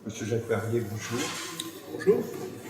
Monsieur Jacques Verrier, bonjour. Bonjour.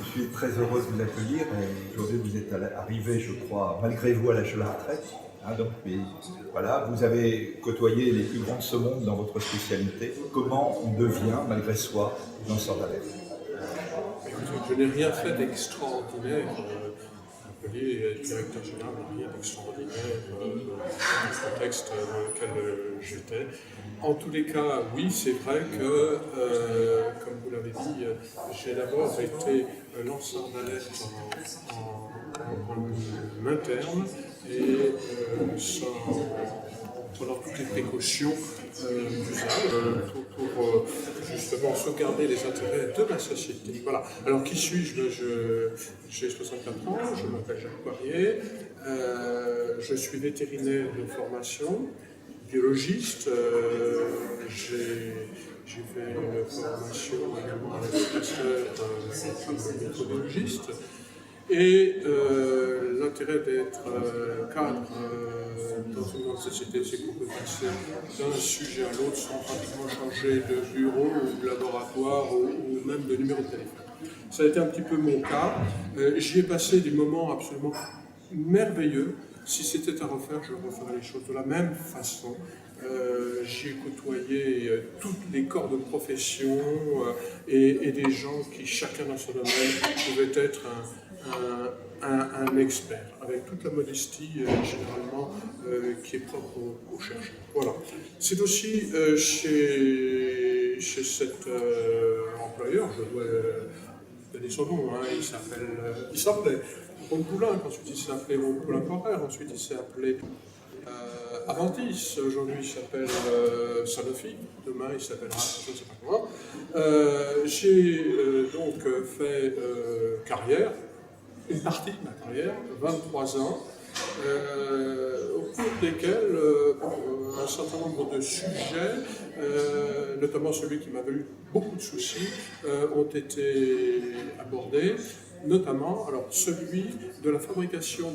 Je suis très heureux de vous accueillir. Aujourd'hui, vous êtes arrivé, je crois, malgré vous, à l'âge de la retraite. Mais voilà, vous avez côtoyé les plus grands de ce monde dans votre spécialité. Comment on devient, malgré soi, lanceur d'alerte? Je n'ai rien fait d'extraordinaire. Appelé directeur général, rien d'extraordinaire dans le contexte dans lequel j'étais. En tous les cas, oui, c'est vrai que, comme vous l'avez dit, j'ai d'abord été lanceur d'alerte en interne et prenant toutes les précautions d'usage pour justement sauvegarder les intérêts de la société. Voilà. Alors qui suis-je? J'ai 64 ans, je m'appelle Jacques Poirier, je suis vétérinaire de formation, biologiste, j'ai fait une formation également avec le master comme microbiologiste. Et l'intérêt d'être cadre dans une grande société, c'est qu'on peut passer d'un sujet à l'autre sans pratiquement changer de bureau ou de laboratoire ou même de numéro de téléphone. Ça a été un petit peu mon cas. J'y ai passé des moments absolument merveilleux. Si c'était à refaire, je referais les choses de la même façon. J'y ai côtoyé toutes les corps de profession et des gens qui, chacun dans son domaine, pouvaient être un expert, avec toute la modestie généralement qui est propre aux chercheurs. Voilà. C'est aussi chez cet employeur, je dois donner son nom, hein, il s'appelait Ron Poulain, ensuite il s'est appelé Ron Poulain Porer, ensuite il s'est appelé Aventis, aujourd'hui il s'appelle Sanofi, demain il s'appellera je ne sais pas comment. J'ai donc fait carrière, une partie de ma carrière, 23 ans, au cours desquels un certain nombre de sujets, notamment celui qui m'a valu beaucoup de soucis, ont été abordés. Notamment, alors, celui de la fabrication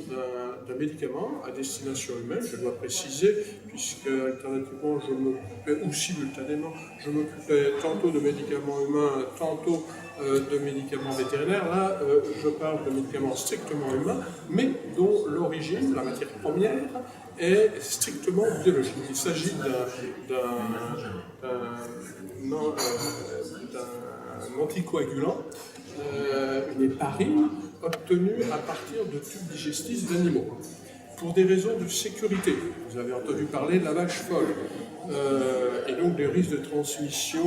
d'un médicament à destination humaine, je dois préciser, puisque alternativement, ou simultanément, je m'occupais tantôt de médicaments humains, tantôt de médicaments vétérinaires. Là, je parle de médicaments strictement humains, mais dont l'origine, la matière première, est strictement biologique. Il s'agit d'un anticoagulant, une héparine obtenue à partir de tubes digestifs d'animaux, pour des raisons de sécurité. Vous avez entendu parler de la vache folle, et donc des risques de transmission,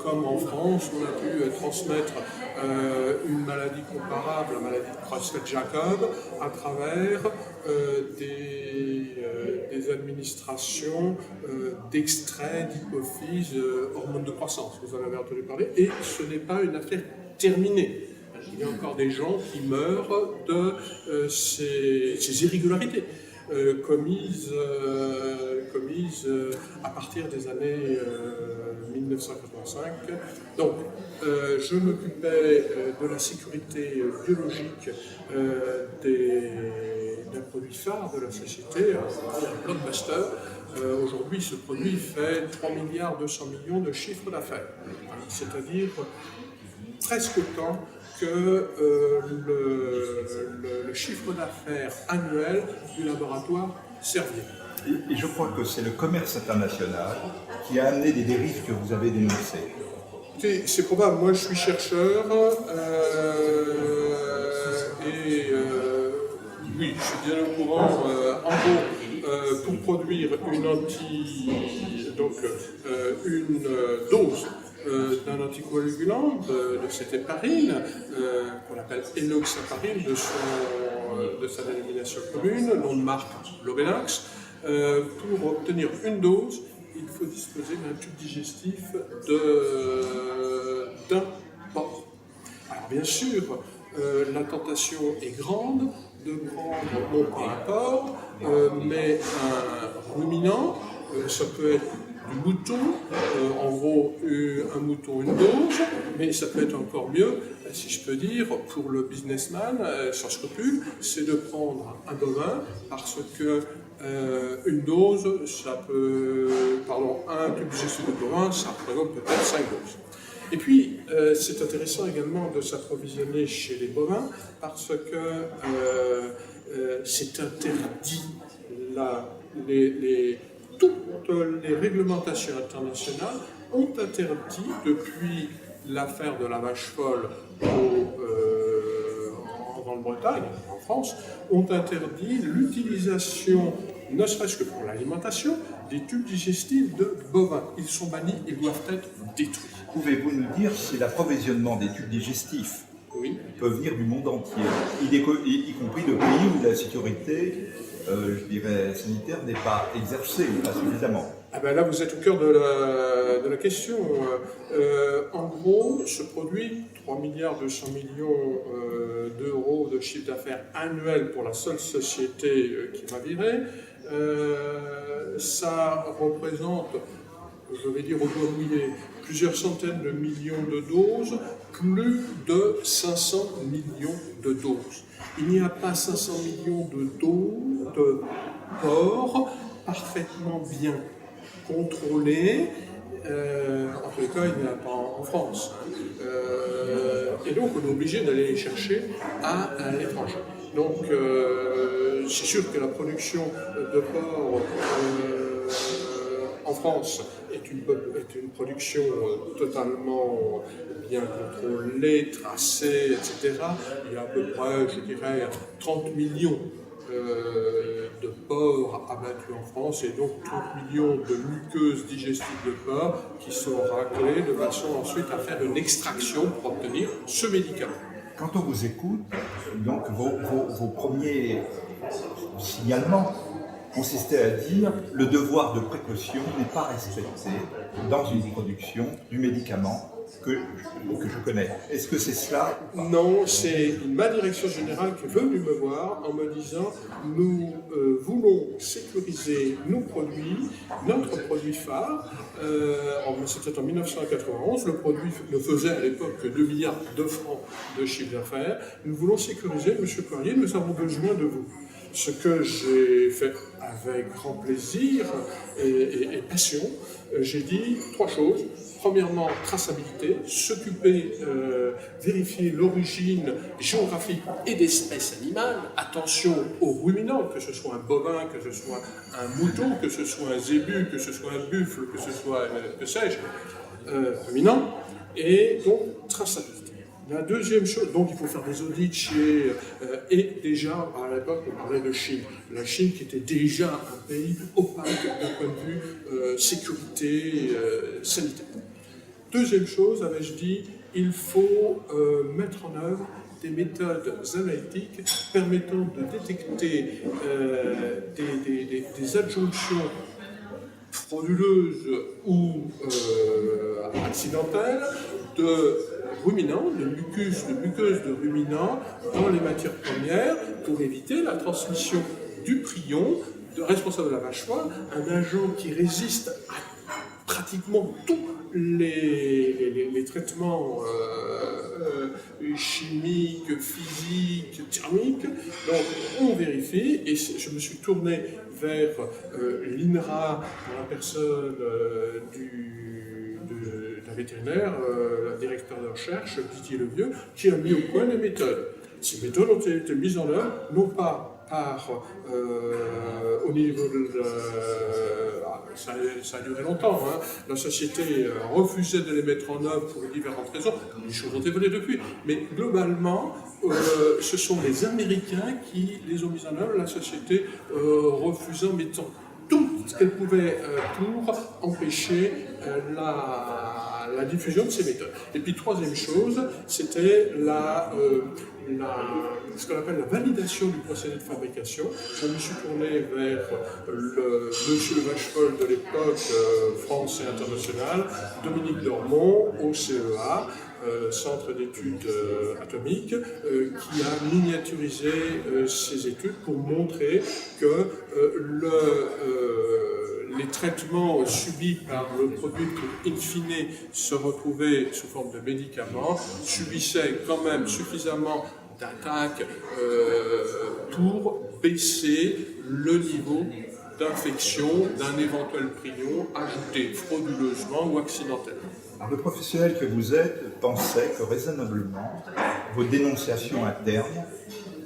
comme en France, on a pu transmettre une maladie comparable, la maladie de Creutzfeldt-Jakob, à travers des administrations d'extraits d'hypophyse, hormones de croissance. Vous en avez entendu parler, et ce n'est pas une affaire terminée. Il y a encore des gens qui meurent de ces irrégularités commises à partir des années 1985. Donc, je m'occupais de la sécurité biologique d'un produit phare de la société, un blockbuster. Aujourd'hui, ce produit fait 3 milliards 200 millions de chiffre d'affaires, c'est-à-dire presque autant que le chiffre d'affaires annuel du laboratoire Servier. Et je crois que c'est le commerce international qui a amené des dérives que vous avez dénoncées. C'est probable. Moi, je suis chercheur oui, je suis bien au courant. En gros, pour produire une dose d'un anticoagulant de cette héparine, qu'on appelle enoxaparine de sa dénomination commune, nom de marque Lobenax. Pour obtenir une dose, il faut disposer d'un tube digestif d'un porc. Alors bien sûr, la tentation est grande de prendre non pas un porc, mais un ruminant. Ça peut être du mouton, en gros un mouton, une dose, mais ça peut être encore mieux, si je peux dire, pour le businessman sans scrupule, c'est de prendre un bovin, parce que une dose, un tube digestif de bovin, ça représente peut-être 5 doses. Et puis, c'est intéressant également de s'approvisionner chez les bovins parce que c'est interdit. Toutes les réglementations internationales ont interdit, depuis l'affaire de la vache folle en Grande-Bretagne, en France, ont interdit l'utilisation, ne serait-ce que pour l'alimentation, des tubes digestifs de bovins. Ils sont bannis, ils doivent être détruits. Pouvez-vous nous dire si l'approvisionnement des tubes digestifs peut venir du monde entier, y compris de pays où la sécurité, je dirais, sanitaire n'est pas exercée ou pas suffisamment? Ah ben là, vous êtes au cœur de la question. En gros, ce produit, 3 milliards 200 millions d'euros de chiffre d'affaires annuel pour la seule société qui m'a viré, ça représente, je vais dire au doigt mouillé, plusieurs centaines de millions de doses, plus de 500 millions de doses. Il n'y a pas 500 millions de doses de porc parfaitement bien contrôlés. En tous les cas, il n'y en a pas en France. Et donc, on est obligé d'aller les chercher à l'étranger. Donc, c'est sûr que la production de porc en France est une production totalement bien contrôlée, tracée, etc. Il y a à peu près, je dirais, 30 millions de porcs abattus en France et donc 30 millions de muqueuses digestives de porc qui sont raclées de façon ensuite à faire une extraction pour obtenir ce médicament. Quand on vous écoute, donc vos premiers signalements consistaient à dire le devoir de précaution n'est pas respecté dans une production du médicament que je connais. Est-ce que c'est cela? Non, c'est ma direction générale qui est venue me voir en me disant nous voulons sécuriser nos produits, notre produit phare. C'était en 1991, le produit ne faisait à l'époque que 2 milliards de francs de chiffre d'affaires. Nous voulons sécuriser, Monsieur Poirier, nous avons besoin de vous. Ce que j'ai fait avec grand plaisir et passion, j'ai dit 3 choses. Premièrement, traçabilité, s'occuper, vérifier l'origine géographique et d'espèces animales. Attention aux ruminants, que ce soit un bovin, que ce soit un mouton, que ce soit un zébu, que ce soit un buffle, que ce soit, que sais-je, ruminant. Et donc, traçabilité. La deuxième chose, donc il faut faire des audits chez, et déjà, à l'époque, on parlait de Chine. La Chine qui était déjà un pays opaque d'un point de vue sécurité sanitaire. Deuxième chose, avais-je dit, il faut mettre en œuvre des méthodes analytiques permettant de détecter des adjonctions frauduleuses ou accidentelles de ruminants, de muqueuses de ruminants dans les matières premières pour éviter la transmission du prion, responsable de la vache folle, un agent qui résiste à pratiquement tous les traitements chimiques, physiques, thermiques. Donc on vérifie et je me suis tourné vers l'INRA, dans la personne d'un vétérinaire, le directeur de recherche, Didier Levieux, qui a mis au point des méthodes. Ces méthodes ont été mises en œuvre, non pas au niveau de ça a duré longtemps, hein. La société refusait de les mettre en œuvre pour différentes raisons, les choses ont évolué depuis, mais globalement, ce sont les Américains qui les ont mises en œuvre, la société refusant, mettant tout ce qu'elle pouvait pour empêcher la diffusion de ces méthodes. Et puis troisième chose, c'était ce qu'on appelle la validation du procédé de fabrication. Je me suis tourné vers monsieur le Vachefolle de l'époque, France et international, Dominique Dormont, au CEA, Centre d'études atomiques, qui a miniaturisé ces études pour montrer que les traitements subis par le produit qui, in fine, se retrouvait sous forme de médicaments, subissaient quand même suffisamment d'attaques pour baisser le niveau d'infection d'un éventuel prion ajouté frauduleusement ou accidentellement. Alors, le professionnel que vous êtes pensait que raisonnablement, vos dénonciations internes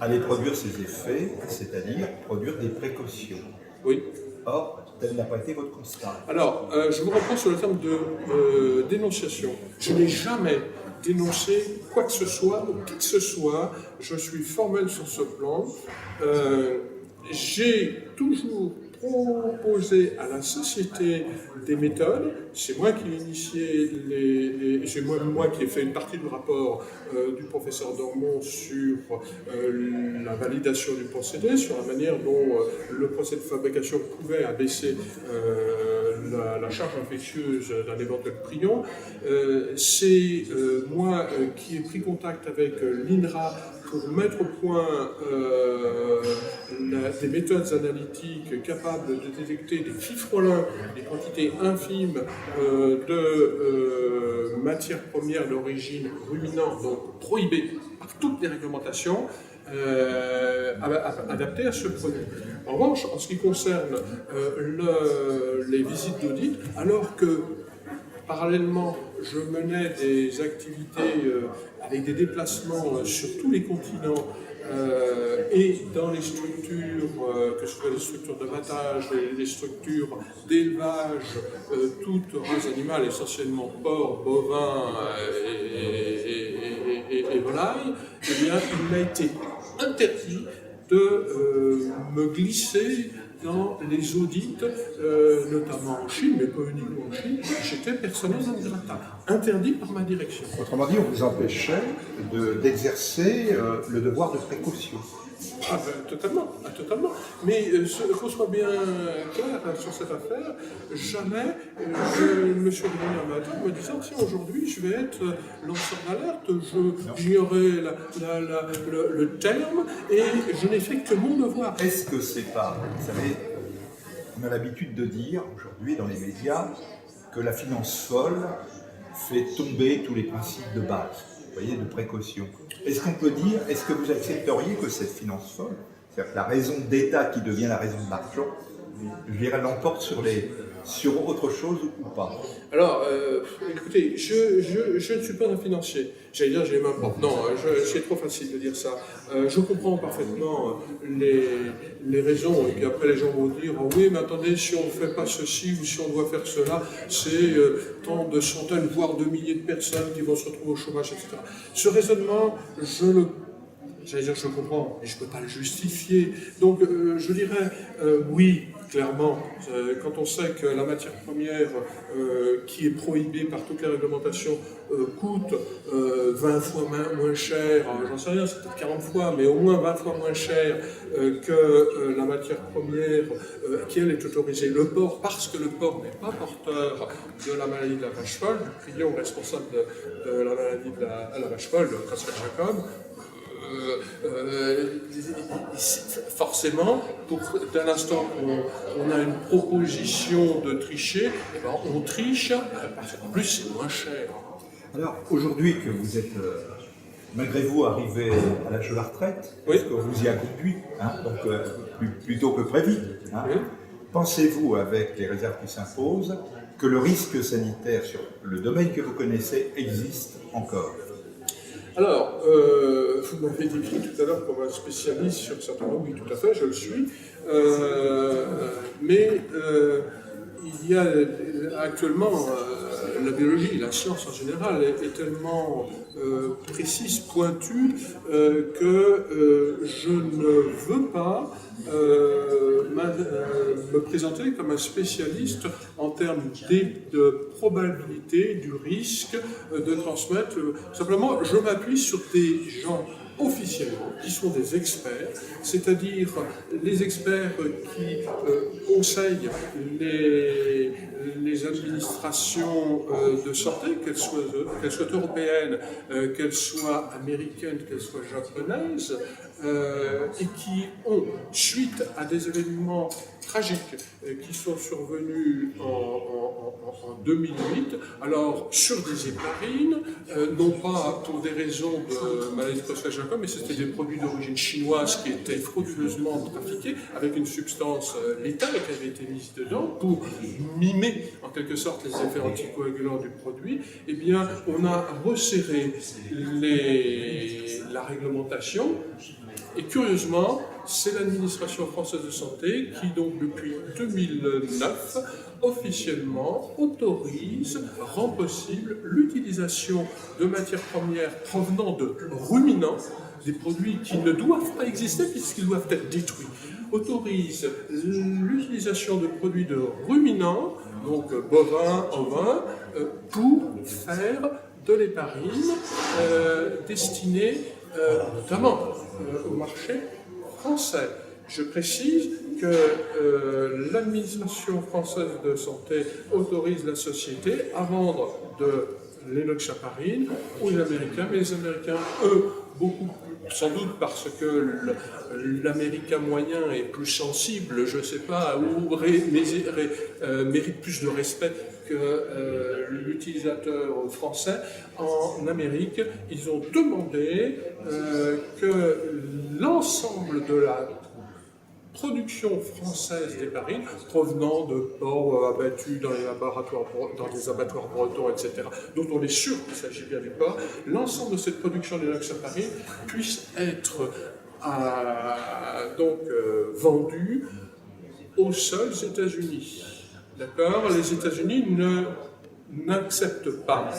allaient produire ces effets, c'est-à-dire produire des précautions. Oui. Or, tel n'a pas été votre constat. Alors, je vous reprends sur le terme de dénonciation. Je n'ai jamais dénoncé quoi que ce soit ou qui que ce soit. Je suis formel sur ce plan. J'ai toujours proposé à la société des méthodes. C'est moi qui ai initié c'est moi qui ai fait une partie du rapport du professeur Dormont sur la validation du procédé, sur la manière dont le procédé de fabrication pouvait abaisser la charge infectieuse d'un éventuel prion. C'est moi qui ai pris contact avec l'INRA pour mettre au point des méthodes analytiques capables de détecter des fifrolins, des quantités infimes de matières premières d'origine ruminante, donc prohibées par toutes les réglementations, adaptées à ce produit. En revanche, en ce qui concerne les visites d'audit, alors que parallèlement, je menais des activités avec des déplacements sur tous les continents et dans les structures, que ce soit les structures d'abattage, les structures d'élevage, toutes races animales, essentiellement porc, bovins et volailles, eh bien, il m'a été interdit de me glisser dans les audits, notamment en Chine, mais pas uniquement en Chine. J'étais persona non grata, interdit par ma direction. Autrement dit, on vous empêchait d'exercer le devoir de précaution. Ah ben, totalement. Mais qu'on soit bien clair sur cette affaire, jamais je me suis réveillé un matin en me disant tiens, aujourd'hui je vais être lanceur d'alerte, j'ignorais le terme et je n'ai fait que mon devoir. Est-ce que c'est pas, vous savez, on a l'habitude de dire aujourd'hui dans les médias que la finance folle fait tomber tous les principes de base, vous voyez, de précaution. Est-ce qu'on peut dire, est-ce que vous accepteriez que cette finance folle, c'est-à-dire que la raison d'État qui devient la raison de l'argent, je dirais, l'emporte sur autre chose ou pas? Alors, écoutez, je ne suis pas un financier. J'allais dire, j'ai les mains propres. Non, c'est trop facile de dire ça. Je comprends parfaitement les raisons, et puis après les gens vont dire « Oui, mais attendez, si on ne fait pas ceci ou si on doit faire cela, c'est tant de centaines, voire de milliers de personnes qui vont se retrouver au chômage, etc. » Ce raisonnement, je comprends, mais je ne peux pas le justifier. Donc, je dirais oui, clairement, quand on sait que la matière première qui est prohibée par toutes les réglementations coûte 20 fois moins cher, j'en sais rien, c'est peut-être 40 fois, mais au moins 20 fois moins cher que la matière première qui elle est autorisée, le porc, parce que le porc n'est pas porteur de la maladie de la vache folle, du prion responsable de la maladie de la vache folle, de Creutzfeldt-Jakob. Forcément, dès l'instant qu'on a une proposition de tricher, eh ben on triche, parce qu'en plus c'est moins cher. Alors, aujourd'hui que vous êtes, malgré vous, arrivé à l'âge de la retraite, oui. Parce que vous y a conduit, hein, donc plus tôt que prévu, hein, oui. Pensez-vous, avec les réserves qui s'imposent, que le risque sanitaire sur le domaine que vous connaissez existe encore? Alors, vous m'avez décrit tout à l'heure comme un spécialiste sur certains mots, oui, tout à fait, je le suis. Mais il y a actuellement, la biologie, la science en général, est tellement précise, pointue, que je ne veux pas me présenter comme un spécialiste en termes de probabilité, du risque de transmettre. Simplement, je m'appuie sur des gens officiellement, qui sont des experts, c'est-à-dire les experts qui conseillent les administrations de santé, qu'elles soient européennes, qu'elles soient américaines, qu'elles soient japonaises, et qui ont, suite à des événements tragiques qui sont survenus en 2008, alors sur des héparines, non pas pour des raisons de maladie de mais c'était des produits d'origine chinoise qui étaient frauduleusement trafiqués avec une substance létale qui avait été mise dedans pour mimer en quelque sorte les effets anticoagulants du produit. Eh bien, on a resserré la réglementation. Et curieusement, c'est l'administration française de santé qui, donc depuis 2009, officiellement autorise, rend possible l'utilisation de matières premières provenant de ruminants, des produits qui ne doivent pas exister puisqu'ils doivent être détruits. Autorise l'utilisation de produits de ruminants, donc bovins, ovins, pour faire de l'héparine destinée notamment au marché français. Je précise que l'administration française de santé autorise la société à vendre de l'énoxaparine aux Américains, mais les Américains, eux, beaucoup plus, sans doute parce que l'Américain moyen est plus sensible, je ne sais pas, ou mérite plus de respect que l'utilisateur français. En Amérique, ils ont demandé que l'ensemble de la production française d'héparine provenant de porcs abattus dans des abattoirs bretons, etc., dont on est sûr qu'il s'agit bien du porc, l'ensemble de cette production d'énoxaparine puisse être vendue aux seuls États-Unis. D'accord ? Les États-Unis n'acceptent pas.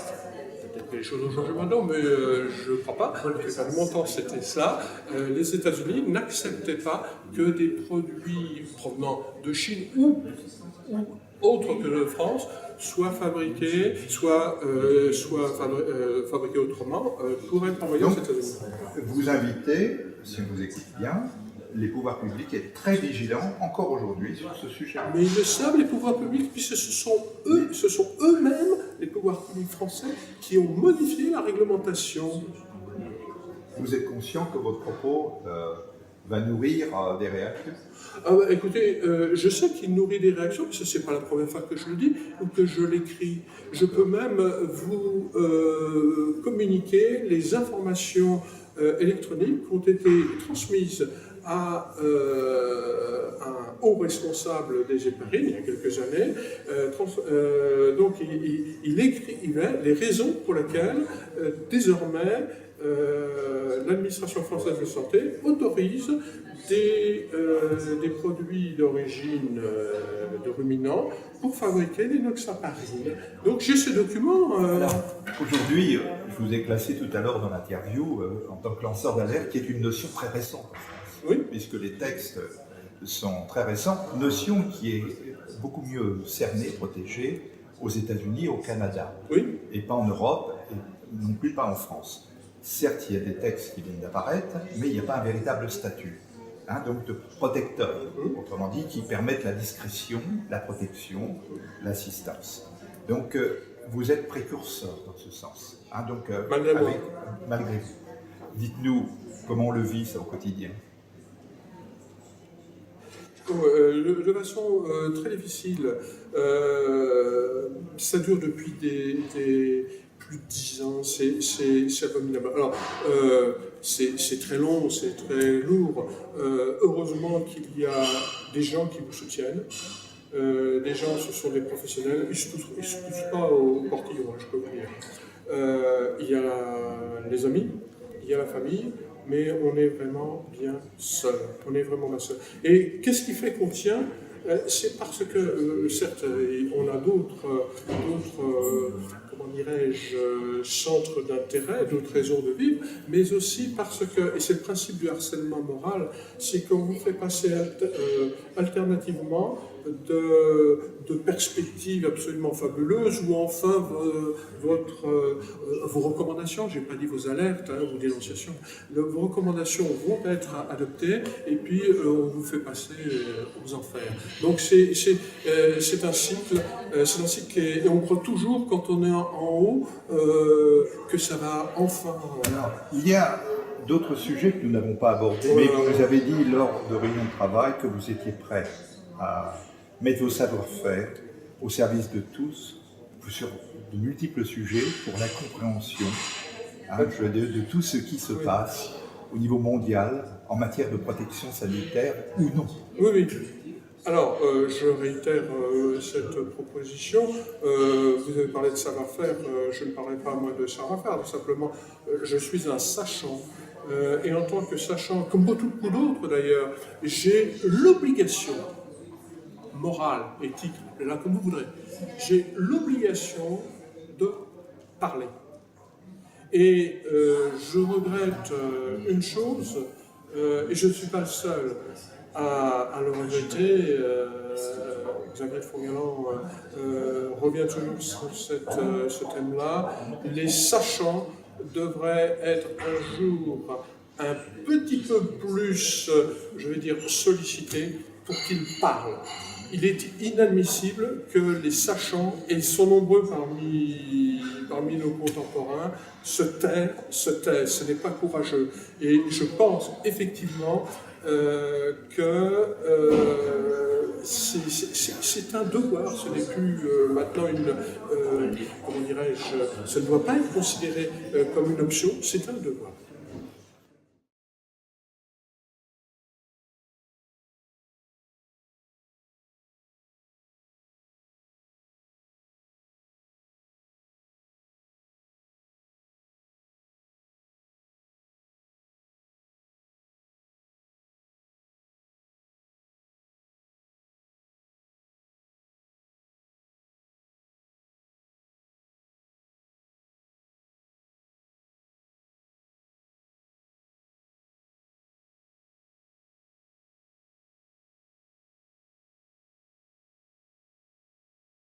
Peut-être que les choses ont changé maintenant, mais je ne crois pas. Ça fait longtemps que c'était cela. Les États-Unis n'acceptaient pas que des produits provenant de Chine ou autres que de France soient fabriqués, fabriqués autrement pour être envoyés aux États-Unis. Vous invitez, si on vous écoute bien, les pouvoirs publics à être très vigilants encore aujourd'hui sur ce sujet. Mais ils le savent, les pouvoirs publics, puisque ce sont eux-mêmes, les pouvoirs publics français, qui ont modifié la réglementation. Vous êtes conscient que votre propos va nourrir des réactions ? Écoutez, je sais qu'il nourrit des réactions, parce que ce n'est pas la première fois que je le dis ou que je l'écris. Je peux même vous communiquer les informations électroniques qui ont été transmises à un haut responsable des héparines il y a quelques années. Donc il écrivait les raisons pour lesquelles désormais l'administration française de santé autorise des produits d'origine de ruminants pour fabriquer l'énoxaparine. Donc j'ai ce document. Aujourd'hui, je vous ai classé tout à l'heure dans l'interview en tant que lanceur d'alerte, qui est une notion très récente, Oui. puisque les textes sont très récents, notion qui est beaucoup mieux cernée, protégée aux États-Unis et au Canada, Oui. et pas en Europe, et non plus pas en France. Certes, il y a des textes qui viennent d'apparaître, mais il n'y a pas un véritable statut, donc de protecteur, autrement dit, qui permettent la discrétion, la protection, l'assistance. Donc, vous êtes précurseur dans ce sens. Malgré moi. Malgré vous. Dites-nous comment on le vit ça au quotidien. De façon très difficile. Ça dure depuis plus de 10 ans, c'est abominable. Alors, c'est très long, c'est très lourd. Heureusement qu'il y a des gens qui vous soutiennent. Des gens, ce sont des professionnels, ils ne se touchent pas au portillon, je peux vous dire. Il y a les amis, il y a la famille, mais on est vraiment bien seul. On est vraiment bien seul. Et qu'est-ce qui fait qu'on tient ? C'est parce que, certes, on a d'autres comment dirais-je, centres d'intérêt, d'autres raisons de vivre, mais aussi parce que, et c'est le principe du harcèlement moral, c'est qu'on vous fait passer alternativement de perspectives absolument fabuleuses, ou enfin vos recommandations, je n'ai pas dit vos alertes, vos dénonciations, vos recommandations vont être adoptées, et puis on vous fait passer aux enfers. Donc c'est un cycle, et on croit toujours, quand on est en haut, que ça va enfin... Alors, il y a d'autres sujets que nous n'avons pas abordés, mais vous nous avez dit lors de réunions de travail que vous étiez prêts à mettre vos savoir-faire au service de tous sur de multiples sujets pour la compréhension de tout ce qui se passe au niveau mondial en matière de protection sanitaire ou non. Oui, oui. Alors, je réitère cette proposition. Vous avez parlé de savoir-faire, je ne parlerai pas moi de savoir-faire, tout simplement, je suis un sachant. Et en tant que sachant, comme beaucoup d'autres d'ailleurs, j'ai l'obligation morale, éthique, là comme vous voudrez, j'ai l'obligation de parler. Et je regrette une chose, et je ne suis pas le seul à le regretter. Xavier Fourgalan revient toujours sur ce thème-là. Les sachants devraient être un jour un petit peu plus, je vais dire, sollicités pour qu'ils parlent. Il est inadmissible que les sachants, et ils sont nombreux parmi nos contemporains, se taisent. Ce n'est pas courageux. Et je pense effectivement que c'est un devoir, ce n'est plus maintenant comment dirais-je, ce ne doit pas être considéré comme une option, c'est un devoir.